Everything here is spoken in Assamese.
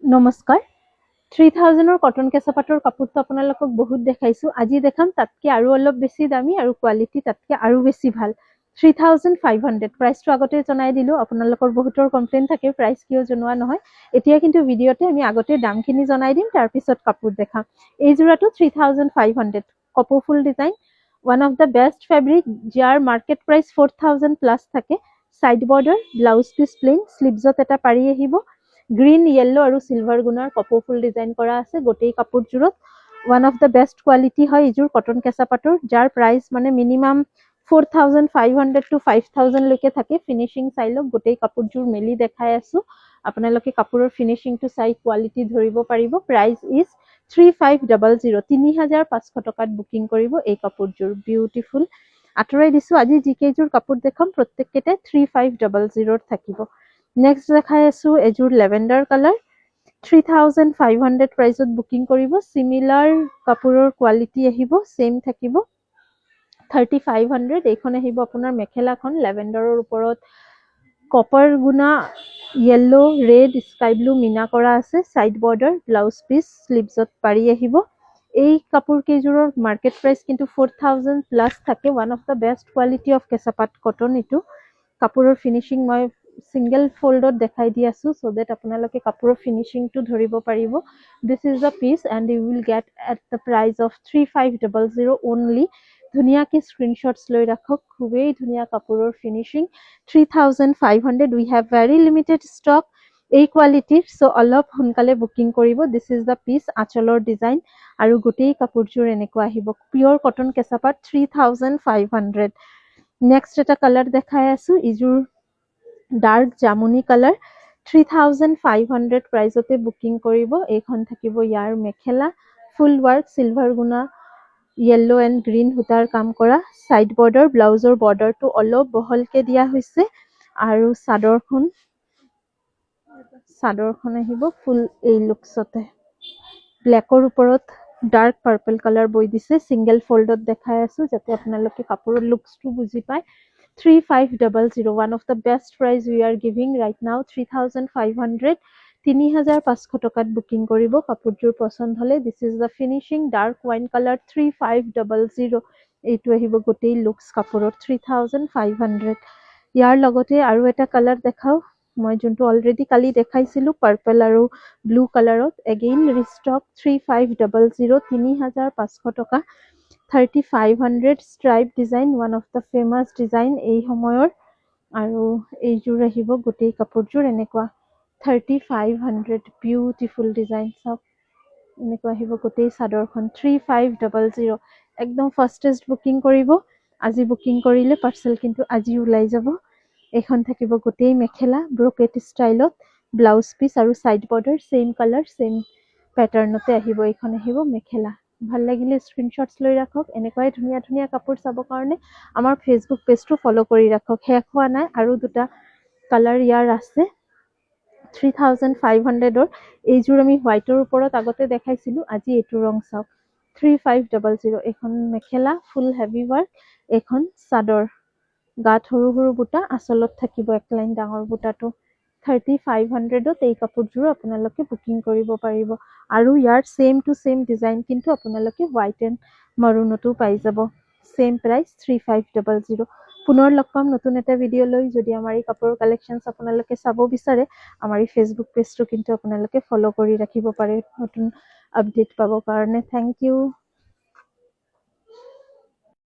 নমস্কাৰ 3000 কটন কেঁচাপাটৰ কাপোৰটো আপোনালোকক বহুত দেখাইছো আজি দেখাম তাতকে আৰু অলপ বেছি দামী আৰু কোৱালিটি তাতকে আৰু বেছি ভাল 3500 প্ৰাইসটো আগতে জনাই দিলো আপোনালোকৰ বহুতৰ কমপ্লেইন থাকে প্ৰাইস কিয় জনোৱা নহয় এতিয়া কিন্তু ভিডিওতে আমি আগতে দামখিনি জনাই দিম তাৰ পিছত কাপোৰ দেখাম এই জোৰাটো 3500 কপৰফুল design one of the best fabric যাৰ মাৰ্কেট প্ৰাইস 4000 প্লাস থাকে side border blouse piece plain স্লিভছত এটা পাৰি আহিব গ্ৰীন yellow আৰু সিলভাৰ গুণৰ কপৰফুল ডিজাইন কৰা আছে গোটেই কাপোৰজোৰত one of the best quality হয় ইজোৰ কটন কেঁচাপাটৰ যাৰ প্ৰাইস মানে মিনিমাম 4500 to 5000 লৈকে থাকে ফিনিশিং চাইলক গোটেই কাপোৰজোৰ মেলি দেখাই আছো আপোনালোকে কাপোৰৰ ফিনিশিংটো চাই কোৱালিটি ধৰিব পাৰিব প্ৰাইস ইজ 3500 3500 টকাত বুকিং কৰিব এই কাপোৰজোৰ বিউটিফুল আতৰাই দিছো আজি জিকেজোৰ কাপোৰ দেখাম প্ৰত্যেককেইটা 3500 থাকিব নেক্সট দেখাই আছো এজোৰ লেভেন্ডাৰ কালাৰ 3500 প্ৰাইসত বুকিং কৰিব সিমিলাৰ কাপোৰৰ কোৱালিটি আহিব সেম থাকিব 3500 এইখন আহিব আপোনাৰ মেখেলাখন লেভেন্ডাৰৰ ওপৰত কপাৰ গুণা yellow red sky blue Mina কৰা আছে সাইড বৰ্ডাৰ ব্লাউজ পিস স্লিভছত পাৰি আহিব এই কাপোৰ কেইজোৰৰ মাৰ্কেট প্ৰাইস কিন্তু 4000 প্লাস থাকে one of the best quality of কেঁচাপাট কটন ইটো কাপোৰৰ ফিনিশিং মই সিঙ্গেল ফোল্ডত দেখাই দি আছো so that আপোনালোকে কাপোৰৰ ফিনিশিংটো ধৰিব পাৰিব this is the piece and you will get at the price of 3500 only ধুনিয়াকে স্ক্ৰিনশ্বটস লৈ ৰাখক খুবেই ধুনিয়া কাপোৰৰ finishing 3500 we have very limited stock এই কোৱালিটিৰ so অলপ সোনকালে বুকিং কৰিব this is the piece আঁচলৰ ডিজাইন আৰু গোটেই কাপোৰজোৰ এনেকুৱা আহিব পিওৰ কটন কেঁচাপাট 3500 নেক্সট এটা কালাৰ দেখাই আছো ইজোৰ ডাৰ্ক জামুনি কালাৰ 3500 প্ৰাইসতে বুকিং কৰিব এইখন থাকিব ইয়াৰ মেখেলা ফুল ওয়াৰ্ক সিলভাৰ গুণা yellow and green হুতাৰ কাম কৰা সাইড বৰ্ডাৰ ব্লাউজৰ বৰ্ডাৰটো অলপ বহলকে দিয়া হৈছে আৰু চাদৰখন আহিব ফুল এই লুকছতে ব্ল্যাকৰ ওপৰত ডাৰ্ক পাৰ্পল কালাৰ বৈ দিছে সিঙ্গেল ফোল্ডত দেখাই আছো যাতে আপোনালোকে কাপোৰৰ লুকছটো বুজি পায় 3500 one of the best price we are giving right now 3500 3500 টকাত বুকিং কৰিব কাপোৰজোৰ পছন্দ হলে this is the finishing dark wine color 3500 এইটো আহিব গোটেই লুকছ কাপোৰৰ 3500 ইয়াৰ লগতে আৰু এটা কালাৰ দেখাও মই যোনটো অলৰেডি কালি দেখাইছিলো পাৰ্পল আৰু ব্লু কালাৰত এগেইন ৰিষ্টক 3500 3500 টকা 3500 stripe design one of the famous design এই সময়ৰ আৰু এইজোৰ আহিব গোটেই কাপোৰজোৰ এনেকুৱা 3500 beautiful design সব এনেকুৱা আহিব গোটেই চাদৰখন 3500 একদম ফাৰ্স্টেষ্ট বুকিং কৰিব আজি বুকিং কৰিলে পাৰ্সেল কিন্তু আজি ওলাই যাব এখন থাকিব গোটেই মেখেলা ব্ৰকেট ষ্টাইলত ব্লাউজ পিস আৰু side border same colour same প্যাটাৰ্নতে আহিব এইখন আহিব মেখেলা ভাল লাগিলে স্ক্ৰিনশ্বটস লৈ ৰাখক এনেকৈ ধুনিয়া ধুনিয়া কাপোৰ চাব কাৰণে আমাৰ ফেসবুক পেজটো ফলো কৰি ৰাখক শেষ হোৱা নাই আৰু দুটা কালাৰ ইয়াৰ আছে 3500 ৰ এইজোৰ আমি হোৱাইটৰ ওপৰত আগতে দেখাইছিলো আজি এইটো ৰং চাওক 3500 এখন মেখেলা ফুল হেভি ওয়াৰ্ক এখন চাদৰ গাত সৰু সৰু বুটা আচলত থাকিব এক লাইন ডাঙৰ বুটাটো 3500 ত এই কাপোৰজোৰ আপোনালোকে বুকিং কৰিব পাৰিব আৰু ইয়াৰ সেম টু সেম ডিজাইন কিন্তু আপোনালোকে হোৱাইট এণ্ড মাৰুনতো পাই যাব সেম প্ৰাইস 3500 পুনৰ লগ পাম নতুন এটা ভিডিও লৈ যদি আমাৰ এই কাপোৰৰ কালেকশনস আপোনালোকে চাব বিচাৰে আমাৰ এই ফেসবুক পেজটো কিন্তু আপোনালোকে ফলো কৰি ৰাখিব পাৰে নতুন আপডেট পাবৰ কাৰণে থ্যাংক ইউ